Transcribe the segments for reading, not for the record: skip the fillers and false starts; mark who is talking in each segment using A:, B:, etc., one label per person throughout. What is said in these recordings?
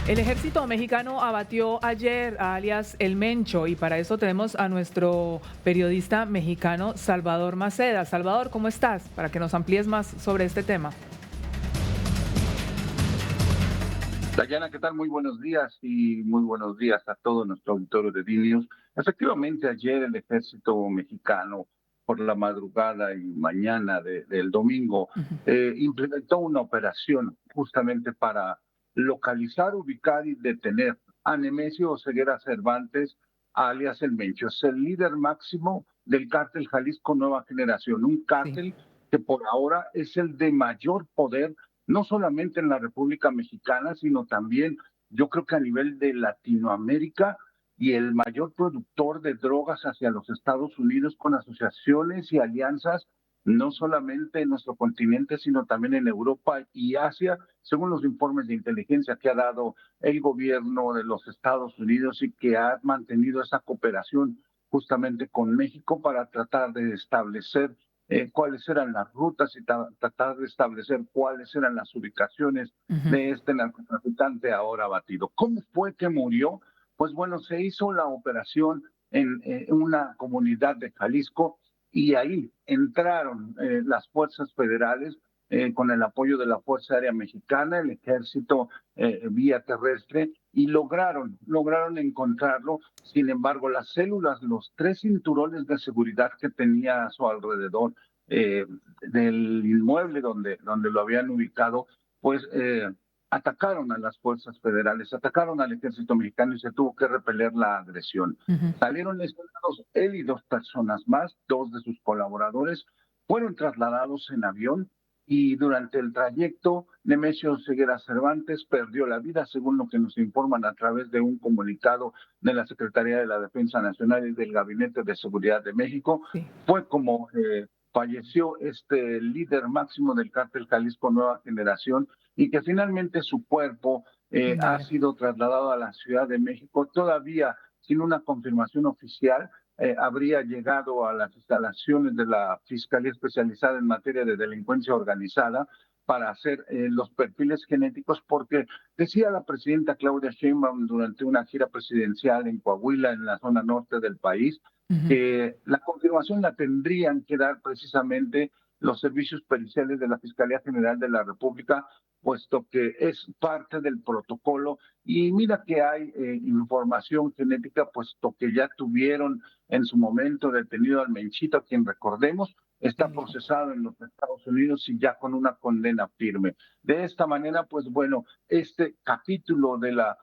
A: El ejército mexicano abatió ayer a alias El Mencho y para eso tenemos a nuestro periodista mexicano Salvador Maceda. Salvador, ¿cómo estás? Para que nos amplíes más sobre este tema.
B: Dayana, ¿qué tal? Muy buenos días y muy buenos días a todo nuestro auditorio de News. Efectivamente, ayer el ejército mexicano, por la madrugada y mañana del domingo,
A: Ujú.
B: implementó una operación justamente para localizar, ubicar y detener a Nemesio Oseguera Cervantes, alias El Mencho. Es el líder máximo del cártel Jalisco Nueva Generación, un
A: Sí.
B: cártel que por ahora es el de mayor poder no solamente en la República Mexicana, sino también yo creo que a nivel de Latinoamérica y el mayor productor de drogas hacia los Estados Unidos con asociaciones y alianzas, no solamente en nuestro continente, sino también en Europa y Asia, según los informes de inteligencia que ha dado el gobierno de los Estados Unidos y que ha mantenido esa cooperación justamente con México para tratar de establecer cuáles eran las rutas y tratar de establecer cuáles eran las ubicaciones
A: Ujú.
B: de este narcotraficante ahora abatido. ¿Cómo fue que murió? Pues bueno, se hizo la operación en una comunidad de Jalisco y ahí entraron las fuerzas federales con el apoyo de la Fuerza Aérea Mexicana, el Ejército vía terrestre y lograron encontrarlo. Sin embargo, las células, los tres cinturones de seguridad que tenía a su alrededor del inmueble donde lo habían ubicado, pues atacaron a las fuerzas federales, atacaron al ejército mexicano y se tuvo que repeler la agresión.
A: Ujú.
B: Salieron lesionados él y dos personas más, dos de sus colaboradores, fueron trasladados en avión y durante el trayecto Nemesio Ceguera Cervantes perdió la vida, según lo que nos informan a través de un comunicado de la Secretaría de la Defensa Nacional y del Gabinete de Seguridad de México.
A: Sí.
B: Fue como falleció este líder máximo del cártel Jalisco Nueva Generación y que finalmente su cuerpo ha
A: Dale.
B: sido trasladado a la Ciudad de México, todavía sin una confirmación oficial. Habría llegado a las instalaciones de la Fiscalía Especializada en Materia de Delincuencia Organizada para hacer los perfiles genéticos, porque decía la presidenta Claudia Sheinbaum durante una gira presidencial en Coahuila, en la zona norte del país,
A: Ujú.
B: que la confirmación la tendrían que dar precisamente los servicios periciales de la Fiscalía General de la República, puesto que es parte del protocolo. Y mira que hay información genética, puesto que ya tuvieron en su momento detenido al Menchito, a quien recordemos está
A: El hijo.
B: procesado en los Estados Unidos y ya con una condena firme. De esta manera, pues bueno, este capítulo de la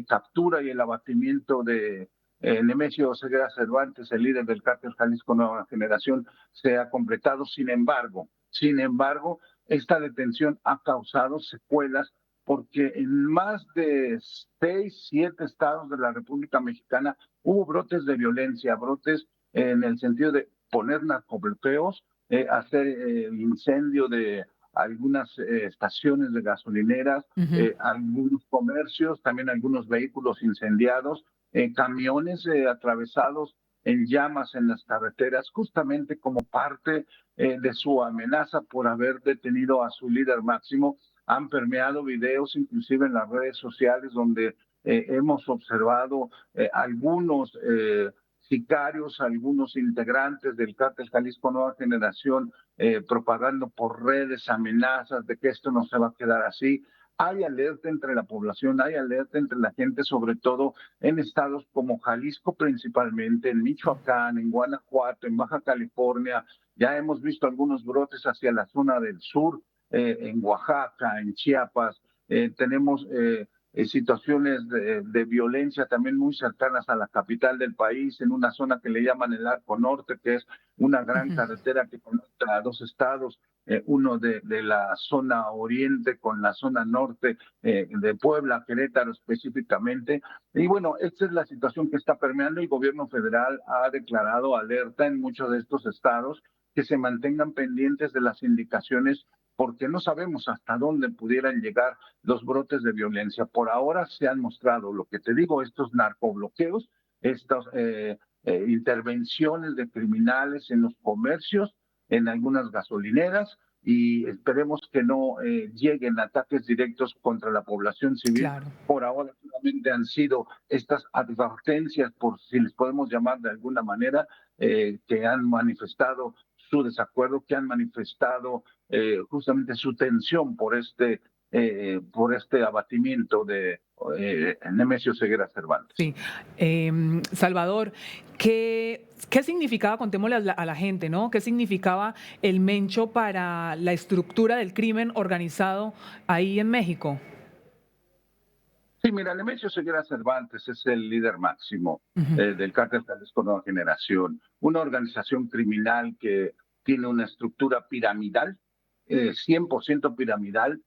B: captura y el abatimiento de Nemesio Ceguera Cervantes, el líder del cártel Jalisco Nueva Generación, se ha completado. Sin embargo, esta detención ha causado secuelas porque en más de 6, 7 estados de la República Mexicana hubo brotes de violencia, brotes en el sentido de poner narcobloqueos, hacer el incendio de algunas estaciones de gasolineras,
A: Ujú.
B: algunos comercios, también algunos vehículos incendiados, camiones atravesados en llamas en las carreteras, justamente como parte de su amenaza por haber detenido a su líder máximo. Han permeado videos, inclusive en las redes sociales, donde hemos observado algunos sicarios, algunos integrantes del cártel Jalisco Nueva Generación, propagando por redes amenazas de que esto no se va a quedar así. Hay alerta entre la población, hay alerta entre la gente, sobre todo en estados como Jalisco principalmente, en Michoacán, en Guanajuato, en Baja California. Ya hemos visto algunos brotes hacia la zona del sur, en Oaxaca, en Chiapas. Tenemos situaciones de violencia también muy cercanas a la capital del país, en una zona que le llaman el Arco Norte, que es una gran
A: Ujú.
B: carretera que conecta a dos estados, uno de la zona oriente con la zona norte de Puebla, Querétaro específicamente. Y bueno, esta es la situación que está permeando. El gobierno federal ha declarado alerta en muchos de estos estados, que se mantengan pendientes de las indicaciones porque no sabemos hasta dónde pudieran llegar los brotes de violencia. Por ahora se han mostrado, lo que te digo, estos narcobloqueos, estas intervenciones de criminales en los comercios, en algunas gasolineras, y esperemos que no lleguen ataques directos contra la población civil.
A: Claro.
B: Por ahora solamente han sido estas advertencias, por si les podemos llamar de alguna manera, que han manifestado su desacuerdo, que han manifestado justamente su tensión por este abatimiento de Nemesio Ceguera Cervantes.
A: Sí. Salvador, ¿qué significaba, contémosle a la gente, ¿no? ¿Qué significaba el Mencho para la estructura del crimen organizado ahí en México?
B: Sí, mira, Nemesio Ceguera Cervantes es el líder máximo
A: Ujú,
B: del Cártel Jalisco Nueva Generación, una organización criminal que tiene una estructura piramidal, 100% piramidal,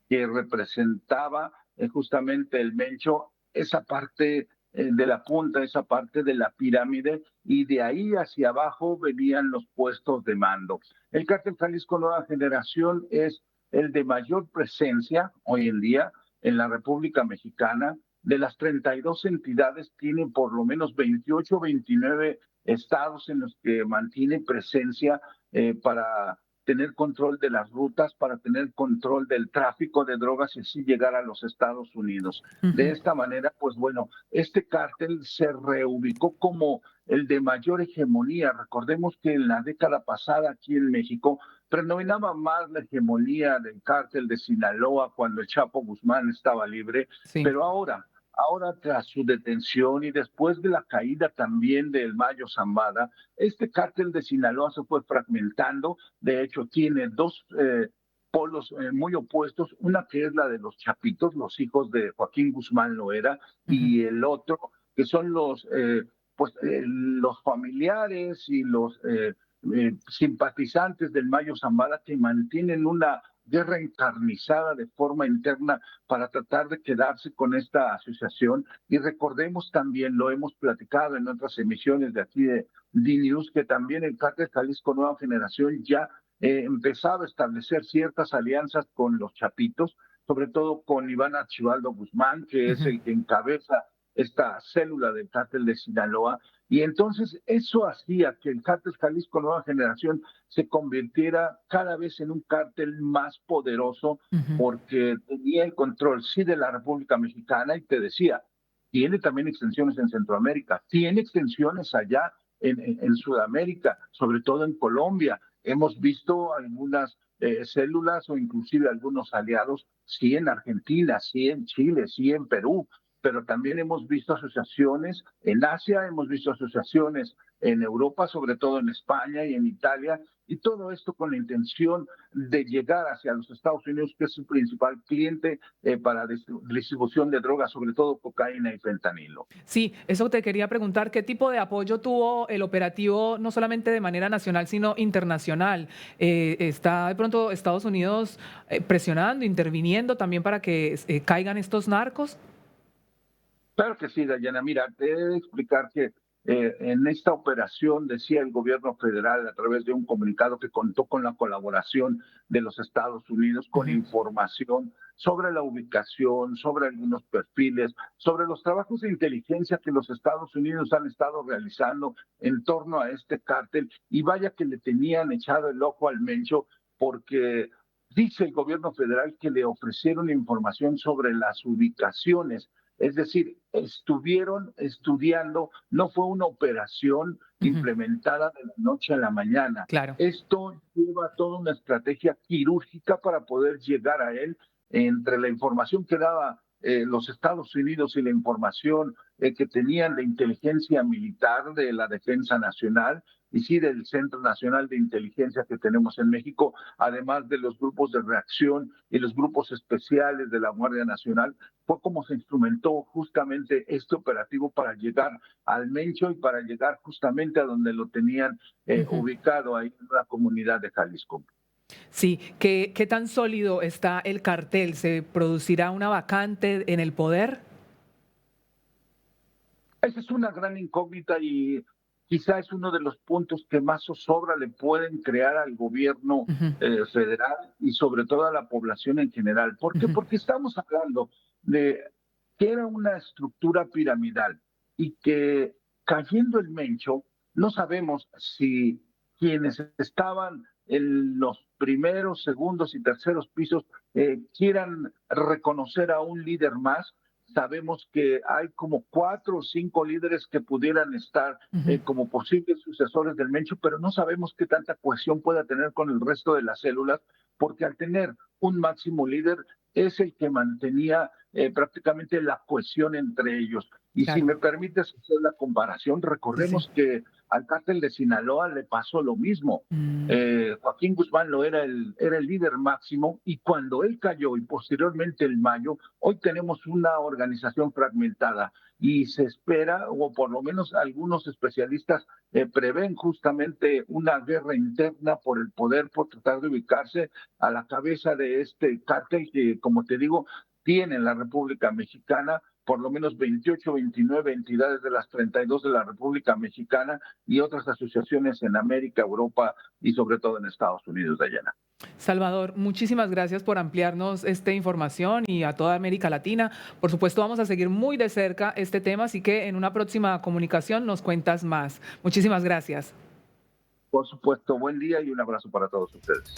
B: que representaba justamente el Mencho, esa parte de la punta, esa parte de la pirámide, y de ahí hacia abajo venían los puestos de mando. El Cártel Jalisco Nueva Generación es el de mayor presencia hoy en día en la República Mexicana. De las 32 entidades, tiene por lo menos 28 o 29 estados en los que mantiene presencia para tener control de las rutas, para tener control del tráfico de drogas y así llegar a los Estados Unidos. De
A: ujú.
B: esta manera, pues bueno, este cártel se reubicó como el de mayor hegemonía. Recordemos que en la década pasada aquí en México predominaba más la hegemonía del cártel de Sinaloa cuando el Chapo Guzmán estaba libre,
A: Sí.
B: pero ahora tras su detención y después de la caída también del Mayo Zambada, este cártel de Sinaloa se fue fragmentando. De hecho, tiene dos polos muy opuestos, una que es la de los Chapitos, los hijos de Joaquín Guzmán Loera,
A: Ujú,
B: y el otro que son los familiares y los simpatizantes del Mayo Zambada, que mantienen una guerra encarnizada de forma interna para tratar de quedarse con esta asociación. Y recordemos también, lo hemos platicado en otras emisiones de aquí de D-News, que también el Cártel Jalisco Nueva Generación ya empezaba a establecer ciertas alianzas con los Chapitos, sobre todo con Iván Archibaldo Guzmán, que es
A: ujú.
B: el que encabeza esta célula del cártel de Sinaloa, y entonces eso hacía que el cártel Jalisco Nueva Generación se convirtiera cada vez en un cártel más poderoso,
A: Ujú.
B: porque tenía el control, sí, de la República Mexicana, y te decía, tiene también extensiones en Centroamérica, tiene extensiones allá en Sudamérica, sobre todo en Colombia. Hemos visto algunas células o inclusive algunos aliados, sí en Argentina, sí en Chile, sí en Perú, pero también hemos visto asociaciones en Asia, hemos visto asociaciones en Europa, sobre todo en España y en Italia, y todo esto con la intención de llegar hacia los Estados Unidos, que es su principal cliente para distribución de drogas, sobre todo cocaína y fentanilo.
A: Sí, eso te quería preguntar, ¿qué tipo de apoyo tuvo el operativo, no solamente de manera nacional, sino internacional? ¿Está de pronto Estados Unidos presionando, interviniendo también para que caigan estos narcos?
B: Claro que sí, Dayana. Mira, te he de explicar que en esta operación decía el gobierno federal a través de un comunicado que contó con la colaboración de los Estados Unidos con
A: Ujú,
B: información sobre la ubicación, sobre algunos perfiles, sobre los trabajos de inteligencia que los Estados Unidos han estado realizando en torno a este cártel. Y vaya que le tenían echado el ojo al Mencho, porque dice el gobierno federal que le ofrecieron información sobre las ubicaciones, es decir, estuvieron estudiando, no fue una operación
A: ujú.
B: implementada de la noche a la mañana.
A: Claro.
B: Esto lleva toda una estrategia quirúrgica para poder llegar a él entre la información que daba los Estados Unidos y la información que tenían de inteligencia militar de la Defensa Nacional y sí del Centro Nacional de Inteligencia que tenemos en México, además de los grupos de reacción y los grupos especiales de la Guardia Nacional. Fue como se instrumentó justamente este operativo para llegar al Mencho y para llegar justamente a donde lo tenían
A: Ujú.
B: ubicado ahí en la comunidad de Jalisco.
A: Sí, ¿qué tan sólido está el cartel? ¿Se producirá una vacante en el poder?
B: Esa es una gran incógnita y quizá es uno de los puntos que más zozobra le pueden crear al gobierno
A: Ujú,
B: federal y sobre todo a la población en general. ¿Por qué?
A: ujú,
B: Porque estamos hablando de que era una estructura piramidal y que cayendo el Mencho, no sabemos si quienes estaban en los primeros, segundos y terceros pisos quieran reconocer a un líder más. Sabemos que hay como 4 o 5 líderes que pudieran estar
A: Ujú.
B: como posibles sucesores del Mencho, pero no sabemos qué tanta cohesión pueda tener con el resto de las células, porque al tener un máximo líder es el que mantenía prácticamente la cohesión entre ellos. Y si
A: Claro.
B: me permites hacer la comparación,
A: Sí, sí.
B: recordemos que al cártel de Sinaloa le pasó lo mismo.
A: Mm,
B: Joaquín Guzmán lo era el líder máximo, y cuando él cayó y posteriormente el Mayo, hoy tenemos una organización fragmentada y se espera, o por lo menos algunos especialistas prevén justamente una guerra interna por el poder, por tratar de ubicarse a la cabeza de este cártel que, como te digo, tiene en la República Mexicana por lo menos 28, 29 entidades de las 32 de la República Mexicana y otras asociaciones en América, Europa y sobre todo en Estados Unidos, Dayana.
A: Salvador, muchísimas gracias por ampliarnos esta información y a toda América Latina. Por supuesto, vamos a seguir muy de cerca este tema, así que en una próxima comunicación nos cuentas más. Muchísimas gracias.
B: Por supuesto, buen día y un abrazo para todos ustedes.